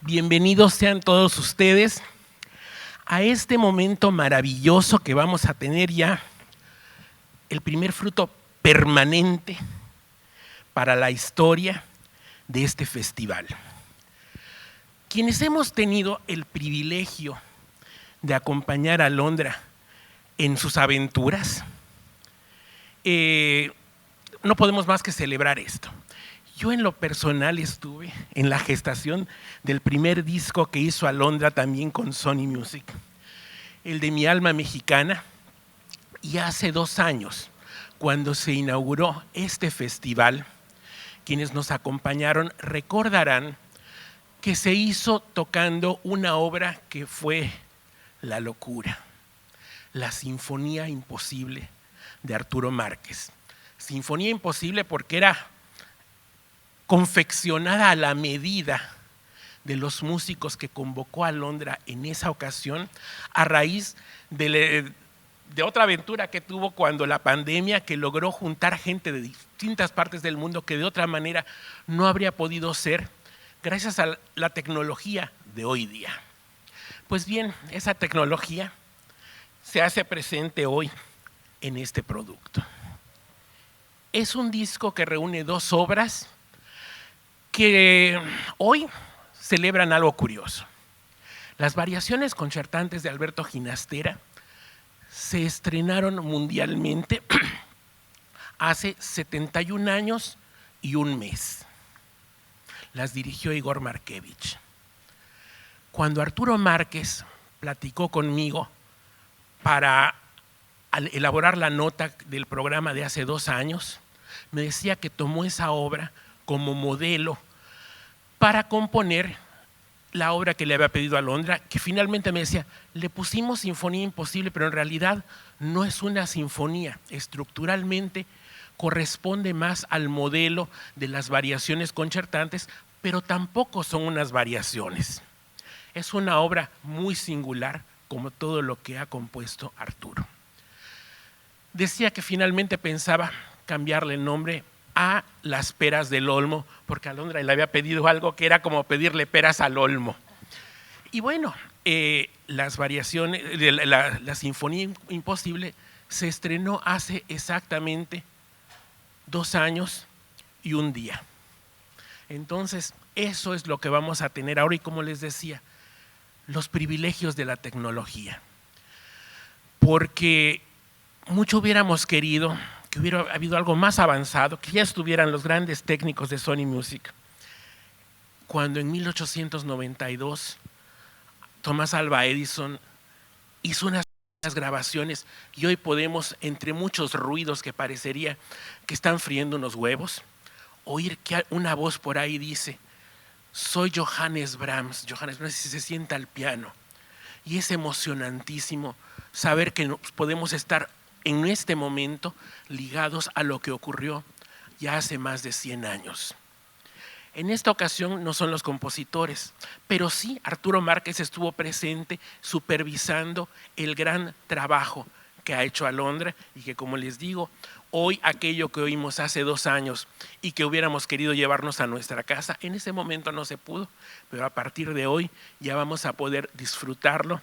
Bienvenidos sean todos ustedes a este momento maravilloso que vamos a tener ya, el primer fruto permanente para la historia de este festival. Quienes hemos tenido el privilegio de acompañar a Alondra en sus aventuras, no podemos más que celebrar esto. Yo en lo personal estuve en la gestación del primer disco que hizo Alondra también con Sony Music, el de Mi Alma Mexicana, y hace 2 años, cuando se inauguró este festival, quienes nos acompañaron recordarán que se hizo tocando una obra que fue la locura, la Sinfonía Imposible de Arturo Márquez. Sinfonía Imposible porque era confeccionada a la medida de los músicos que convocó a Alondra en esa ocasión, a raíz de otra aventura que tuvo cuando la pandemia, que logró juntar gente de distintas partes del mundo que de otra manera no habría podido ser, gracias a la tecnología de hoy día. Pues bien, esa tecnología se hace presente hoy en este producto. Es un disco que reúne 2 obras que hoy celebran algo curioso. Las variaciones concertantes de Alberto Ginastera se estrenaron mundialmente hace 71 años y 1 mes. Las dirigió Igor Markevich. Cuando Arturo Márquez platicó conmigo para elaborar la nota del programa de hace 2 años, me decía que tomó esa obra como modelo para componer la obra que le había pedido a Alondra, que finalmente me decía, le pusimos Sinfonía Imposible, pero en realidad no es una sinfonía, estructuralmente corresponde más al modelo de las variaciones concertantes, pero tampoco son unas variaciones. Es una obra muy singular, como todo lo que ha compuesto Arturo. Decía que finalmente pensaba cambiarle el nombre a Las Peras del Olmo, porque a Alondra le había pedido algo que era como pedirle peras al olmo. Y bueno, las variaciones, la Sinfonía Imposible se estrenó hace exactamente 2 años y 1 día. Entonces, eso es lo que vamos a tener ahora y, como les decía, los privilegios de la tecnología. Porque mucho hubiéramos querido que hubiera habido algo más avanzado, que ya estuvieran los grandes técnicos de Sony Music. Cuando en 1892 Thomas Alva Edison hizo unas grabaciones y hoy podemos, entre muchos ruidos que parecería que están friendo unos huevos, oír que una voz por ahí dice, soy Johannes Brahms, se sienta al piano. Y es emocionantísimo saber que podemos estar en este momento ligados a lo que ocurrió ya hace más de 100 años. En esta ocasión no son los compositores, pero sí Arturo Márquez estuvo presente supervisando el gran trabajo que ha hecho Alondra y que, como les digo, hoy aquello que oímos hace 2 años y que hubiéramos querido llevarnos a nuestra casa, en ese momento no se pudo, pero a partir de hoy ya vamos a poder disfrutarlo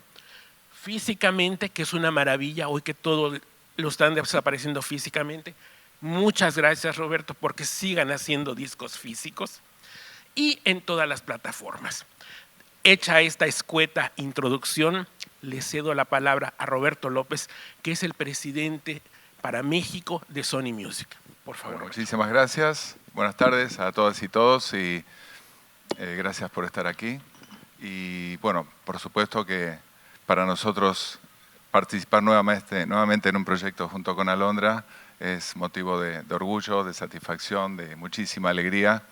físicamente, que es una maravilla, hoy que todo lo están desapareciendo físicamente. Muchas gracias, Roberto, porque sigan haciendo discos físicos y en todas las plataformas. Hecha esta escueta introducción, le cedo la palabra a Roberto López, que es el presidente para México de Sony Music. Por favor. Muchísimas gracias. Buenas tardes a todas y todos y gracias por estar aquí. Y bueno, por supuesto que para nosotros participar nuevamente en un proyecto junto con Alondra es motivo de orgullo, de satisfacción, de muchísima alegría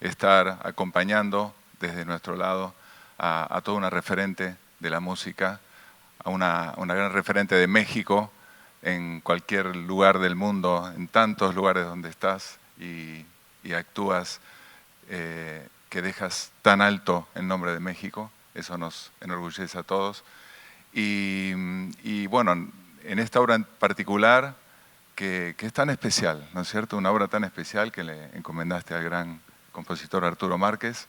estar acompañando desde nuestro lado a toda una referente de la música, a una gran referente de México en cualquier lugar del mundo, en tantos lugares donde estás y actúas, que dejas tan alto el nombre de México. Eso nos enorgullece a todos. Y bueno, en esta obra en particular, que es tan especial, ¿no es cierto? Una obra tan especial que le encomendaste al gran compositor Arturo Márquez.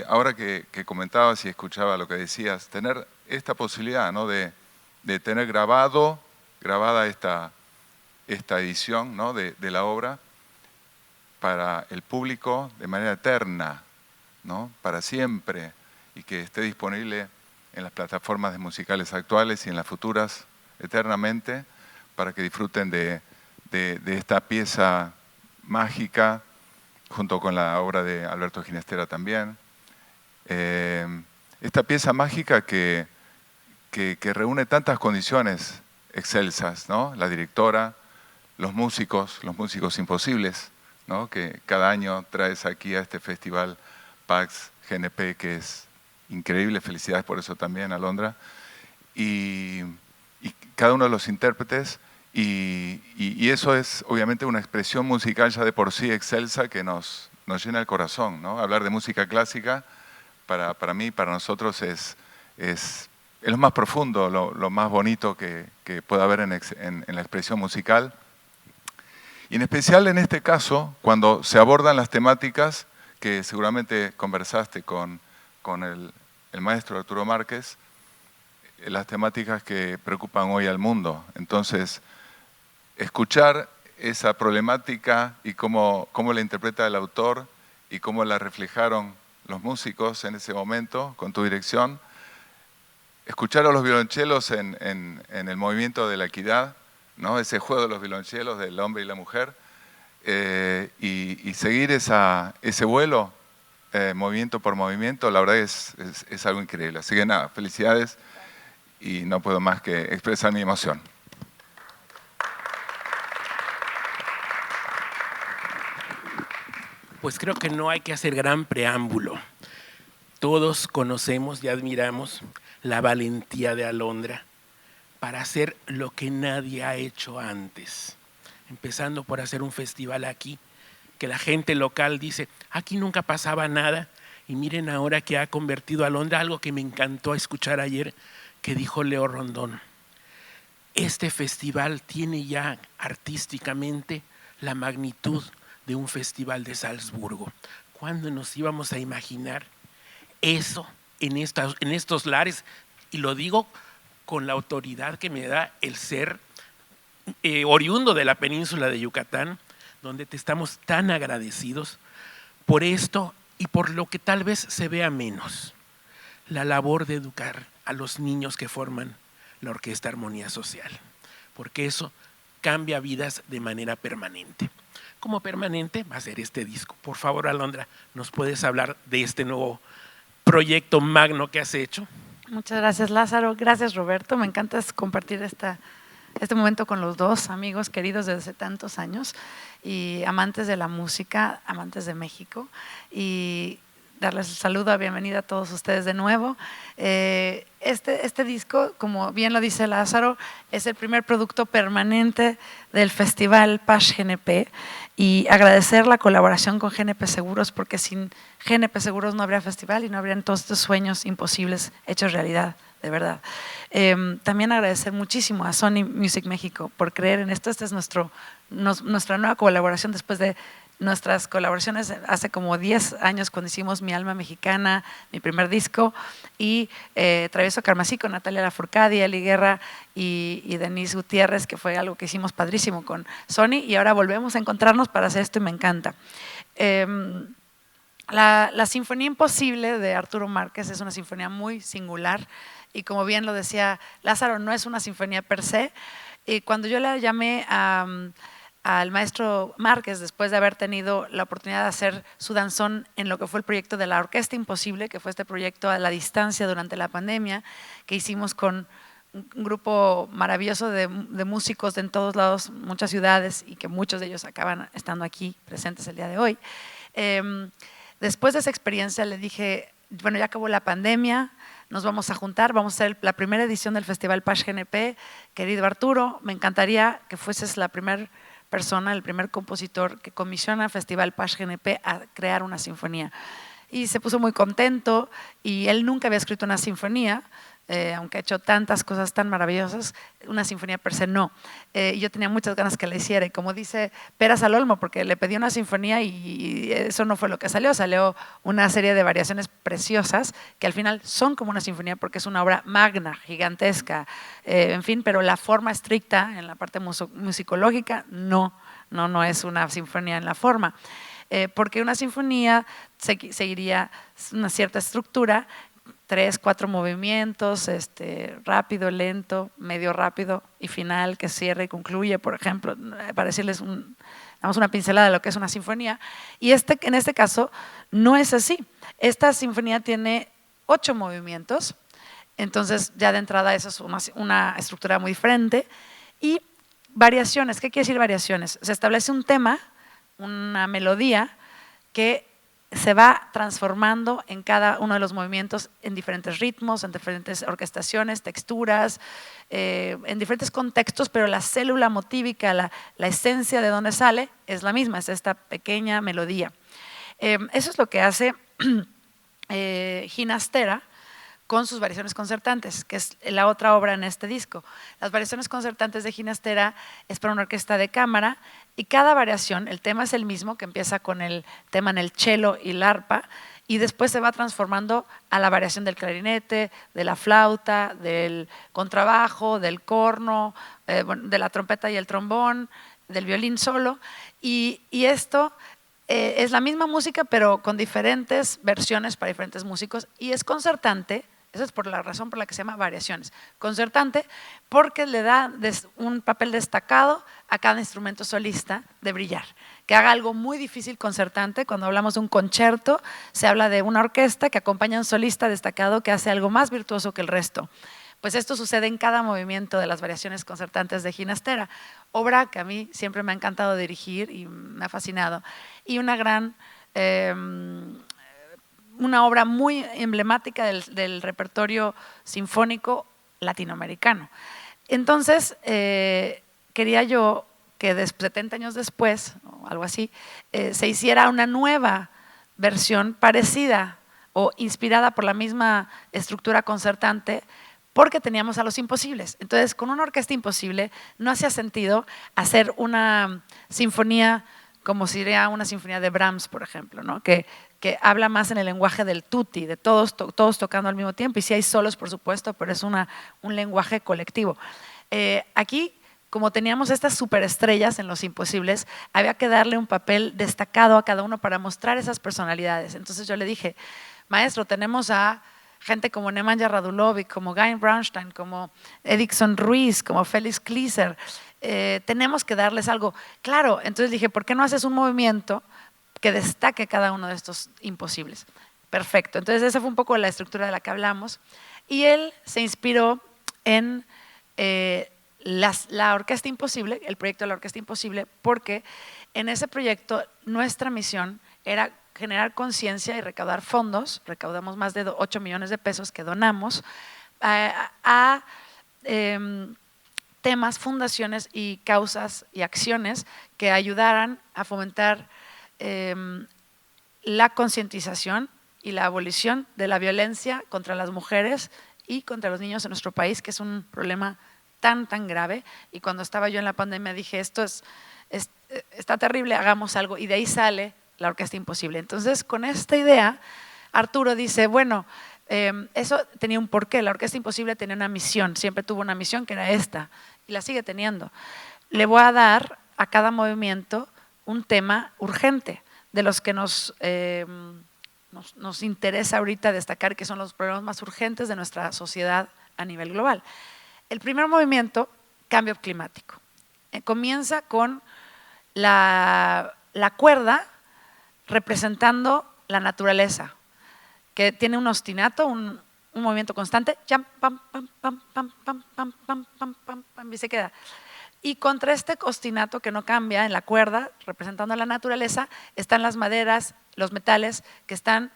Ahora que comentabas y escuchaba lo que decías, tener esta posibilidad, ¿no? de tener grabada esta edición, ¿no? de la obra para el público de manera eterna, ¿no? Para siempre, y que esté disponible en las plataformas de musicales actuales y en las futuras eternamente, para que disfruten de esta pieza mágica, junto con la obra de Alberto Ginestera también. Esta pieza mágica que reúne tantas condiciones excelsas, ¿no? La directora, los músicos imposibles, ¿no? Que cada año traes aquí a este festival Pax GNP, que es increíble. Felicidades por eso también, Alondra. Y cada uno de los intérpretes, y eso es obviamente una expresión musical ya de por sí excelsa que nos llena el corazón, ¿no? Hablar de música clásica para mí, para nosotros es lo más profundo, lo más bonito que pueda haber en la expresión musical. Y en especial en este caso, cuando se abordan las temáticas que seguramente conversaste con el maestro Arturo Márquez, las temáticas que preocupan hoy al mundo. Entonces, escuchar esa problemática y cómo la interpreta el autor y cómo la reflejaron los músicos en ese momento con tu dirección, escuchar a los violonchelos en el movimiento de la equidad, ¿no? Ese juego de los violonchelos del hombre y la mujer, y seguir ese vuelo, movimiento por movimiento, la verdad es algo increíble. Así que nada, felicidades, y no puedo más que expresar mi emoción. Pues creo que no hay que hacer gran preámbulo. Todos conocemos y admiramos la valentía de Alondra para hacer lo que nadie ha hecho antes. Empezando por hacer un festival aquí, que la gente local dice, aquí nunca pasaba nada, y miren ahora que ha convertido a Alondra, algo que me encantó escuchar ayer, que dijo Leo Rondón. Este festival tiene ya artísticamente la magnitud de un festival de Salzburgo. ¿Cuándo nos íbamos a imaginar eso en estos lares? Y lo digo con la autoridad que me da el ser oriundo de la península de Yucatán, donde te estamos tan agradecidos por esto y por lo que tal vez se vea menos, la labor de educar a los niños que forman la Orquesta Armonía Social, porque eso cambia vidas de manera permanente. Como permanente va a ser este disco. Por favor, Alondra, ¿nos puedes hablar de este nuevo proyecto magno que has hecho? Muchas gracias, Lázaro. Gracias, Roberto. Me encanta compartir este momento con los dos amigos queridos desde hace tantos años y amantes de la música, amantes de México, y darles el saludo, bienvenida a todos ustedes de nuevo. Este disco, como bien lo dice Lázaro, es el primer producto permanente del Festival Pax GNP, y agradecer la colaboración con GNP Seguros, porque sin GNP Seguros no habría festival y no habrían todos estos sueños imposibles hechos realidad, de verdad. También agradecer muchísimo a Sony Music México por creer en esto. Esta es nuestra nueva colaboración después de nuestras colaboraciones hace como 10 años, cuando hicimos Mi Alma Mexicana, mi primer disco, y Travieso Carmesí con Natalia Lafourcade, Eli Guerra y Denise Gutiérrez, que fue algo que hicimos padrísimo con Sony, y ahora volvemos a encontrarnos para hacer esto y me encanta. La Sinfonía Imposible de Arturo Márquez es una sinfonía muy singular, y como bien lo decía Lázaro, no es una sinfonía per se. Cuando yo le llamé al maestro Márquez, después de haber tenido la oportunidad de hacer su danzón en lo que fue el proyecto de la Orquesta Imposible, que fue este proyecto a la distancia durante la pandemia, que hicimos con un grupo maravilloso de músicos de en todos lados, muchas ciudades, y que muchos de ellos acaban estando aquí presentes el día de hoy. Después de esa experiencia le dije, bueno, ya acabó la pandemia, nos vamos a juntar, vamos a hacer la primera edición del Festival Pax GNP. Querido Arturo, me encantaría que fueses la primera persona, el primer compositor que comisiona Festival Pax GNP a crear una sinfonía. Y se puso muy contento, y él nunca había escrito una sinfonía, aunque ha hecho tantas cosas tan maravillosas, una sinfonía per se no. Yo tenía muchas ganas que la hiciera y como dice Peras al Olmo, porque le pedí una sinfonía y eso no fue lo que salió una serie de variaciones preciosas que al final son como una sinfonía porque es una obra magna, gigantesca, en fin, pero la forma estricta en la parte musicológica no es una sinfonía en la forma. Porque una sinfonía seguiría una cierta estructura, 3, 4 movimientos, rápido, lento, medio rápido y final que cierre y concluye, por ejemplo, para decirles damos una pincelada de lo que es una sinfonía. Y en este caso no es así. Esta sinfonía tiene 8 movimientos, entonces ya de entrada esa es una estructura muy diferente. Y variaciones, ¿qué quiere decir variaciones? Se establece un tema, una melodía que se va transformando en cada uno de los movimientos en diferentes ritmos, en diferentes orquestaciones, texturas, en diferentes contextos, pero la célula motívica, la esencia de donde sale es la misma, es esta pequeña melodía. Eso es lo que hace Ginastera con sus variaciones concertantes, que es la otra obra en este disco. Las variaciones concertantes de Ginastera es para una orquesta de cámara y cada variación, el tema es el mismo, que empieza con el tema en el cello y el arpa, y después se va transformando a la variación del clarinete, de la flauta, del contrabajo, del corno, de la trompeta y el trombón, del violín solo, y esto es la misma música pero con diferentes versiones para diferentes músicos y es concertante. Esa es por la razón por la que se llama variaciones. Concertante porque le da un papel destacado a cada instrumento solista de brillar. Que haga algo muy difícil concertante. Cuando hablamos de un concierto, se habla de una orquesta que acompaña a un solista destacado que hace algo más virtuoso que el resto. Pues esto sucede en cada movimiento de las variaciones concertantes de Ginastera. Obra que a mí siempre me ha encantado dirigir y me ha fascinado. Y una obra muy emblemática del repertorio sinfónico latinoamericano. Entonces, quería yo que 70 años después, o algo así, se hiciera una nueva versión parecida o inspirada por la misma estructura concertante, porque teníamos a Los Imposibles. Entonces, con una orquesta imposible no hacía sentido hacer una sinfonía como sería una sinfonía de Brahms, por ejemplo, ¿no? que habla más en el lenguaje del tutti, de todos tocando al mismo tiempo, y sí hay solos, por supuesto, pero es un lenguaje colectivo. Aquí, como teníamos estas superestrellas en Los Imposibles, había que darle un papel destacado a cada uno para mostrar esas personalidades. Entonces yo le dije, maestro, tenemos a gente como Nemanja Radulovic, como Guy Brownstein, como Edison Ruiz, como Félix Kleiser, tenemos que darles algo. Claro, entonces dije, ¿por qué no haces un movimiento que destaque cada uno de estos imposibles? Perfecto, entonces esa fue un poco la estructura de la que hablamos. Y él se inspiró en la Orquesta Imposible, el proyecto de la Orquesta Imposible, porque en ese proyecto nuestra misión era generar conciencia y recaudar fondos. Recaudamos más de 8 millones de pesos que donamos a temas, fundaciones y causas y acciones que ayudaran a fomentar la concientización y la abolición de la violencia contra las mujeres y contra los niños en nuestro país, que es un problema tan grave. Y cuando estaba yo en la pandemia dije, esto está terrible, hagamos algo, y de ahí sale la Orquesta Imposible. Entonces, con esta idea, Arturo dice, bueno, eso tenía un porqué. La Orquesta Imposible tenía una misión, siempre tuvo una misión que era esta, y la sigue teniendo. Le voy a dar a cada movimiento un tema urgente, de los que nos interesa ahorita destacar, que son los problemas más urgentes de nuestra sociedad a nivel global. El primer movimiento, cambio climático. Comienza con la cuerda representando la naturaleza, que tiene un ostinato, un movimiento constante, pam, pam, pam, pam, pam, pam, pam, pam, pam, pam, y se queda. Y contra este ostinato que no cambia en la cuerda, representando la naturaleza, están las maderas, los metales, que están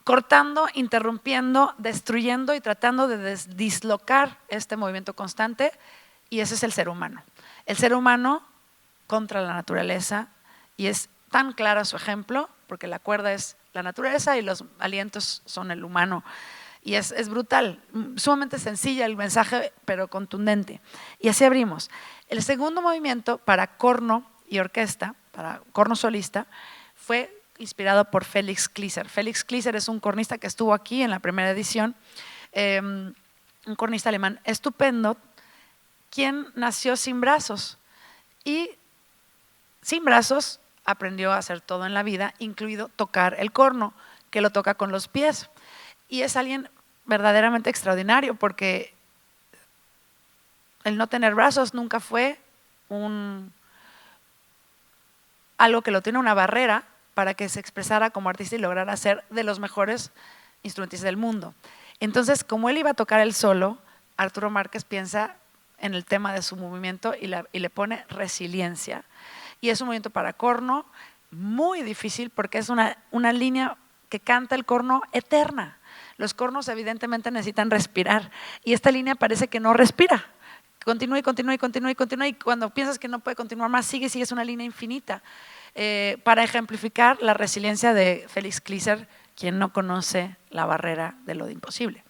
cortando, interrumpiendo, destruyendo y tratando de dislocar este movimiento constante, y ese es el ser humano. El ser humano contra la naturaleza, y es tan claro su ejemplo, porque la cuerda es la naturaleza y los alientos son el humano. Y es brutal, sumamente sencilla el mensaje, pero contundente. Y así abrimos. El segundo movimiento para corno y orquesta, para corno solista, fue inspirado por Felix Kleiser. Felix Kleiser es un cornista que estuvo aquí en la primera edición, un cornista alemán estupendo, quien nació sin brazos y sin brazos aprendió a hacer todo en la vida, incluido tocar el corno, que lo toca con los pies. Y es alguien verdaderamente extraordinario porque el no tener brazos nunca fue algo que lo tiene una barrera para que se expresara como artista y lograra ser de los mejores instrumentistas del mundo. Entonces, como él iba a tocar el solo, Arturo Márquez piensa en el tema de su movimiento y le pone resiliencia. Y es un movimiento para corno muy difícil porque es una línea que canta el corno eterna. Los cornos evidentemente necesitan respirar y esta línea parece que no respira. Continúa y continúa y continúa y continúa y cuando piensas que no puede continuar más, sigue, es una línea infinita. Para ejemplificar la resiliencia de Felix Kleiser, quien no conoce la barrera de lo imposible.